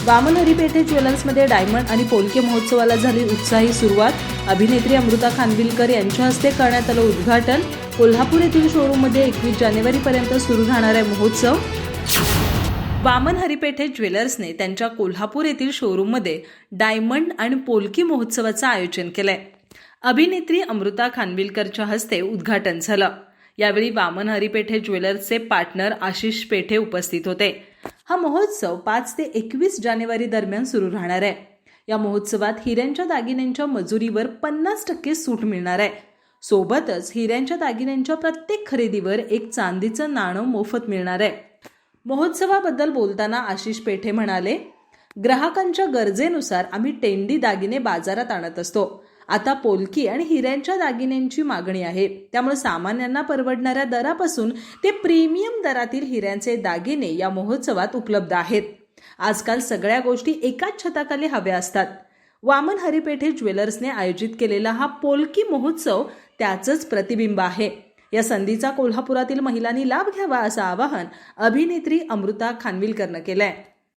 Vaman हरिपेठे ज्वेलर्समध्ये diamond आणि पोलके महोत्सवाला झाली उत्साही सुरुवात। अभिनेत्री अमृता खानविलकर यांच्या हस्ते करण्यात आलं उद्घाटन। कोल्हापूर येथील शोरूममध्ये 21 जानेवारीपर्यंत सुरू राहणार आहे महोत्सव। वामन हरिपेठे ज्वेलर्सने त्यांच्या कोल्हापूर येथील शोरूममध्ये डायमंड आणि पोलकी महोत्सवाचं आयोजन केलंय। अभिनेत्री अमृता खानविलकरच्या हस्ते उद्घाटन झालं। यावेळी वामन हरिपेठे ज्वेलर्सचे पार्टनर आशिष पेठे उपस्थित होते। हा महोत्सव 5 ते 21 जानेवारी दरम्यान सुरू राहणार आहे। या महोत्सवात हिऱ्यांच्या दागिन्यांच्या मजुरीवर 50% सूट मिळणार आहे। सोबतच हिऱ्यांच्या दागिन्यांच्या प्रत्येक खरेदीवर एक चांदीचं नाणं मोफत मिळणार आहे। महोत्सवाबद्दल बोलताना आशिष पेठे म्हणाले, ग्राहकांच्या गरजेनुसार आम्ही टेंडी दागिने बाजारात आणत असतो। आता पोलकी आणि हिऱ्यांच्या दागिन्यांची मागणी आहे, त्यामुळे सामान्यांना परवडणाऱ्या दरापासून ते प्रीमियम दरातील हिऱ्यांचे दागिने या महोत्सवात उपलब्ध आहेत। आजकाल सगळ्या गोष्टी एकाच छताखाली हव्या असतात। वामन हरिपेठे ज्वेलर्सने आयोजित केलेला हा पोलकी महोत्सव त्याचंच प्रतिबिंब आहे। या संधीचा कोल्हापुरातील महिलांनी लाभ घ्यावा असं आवाहन अभिनेत्री अमृता खानविलकरनं केलंय।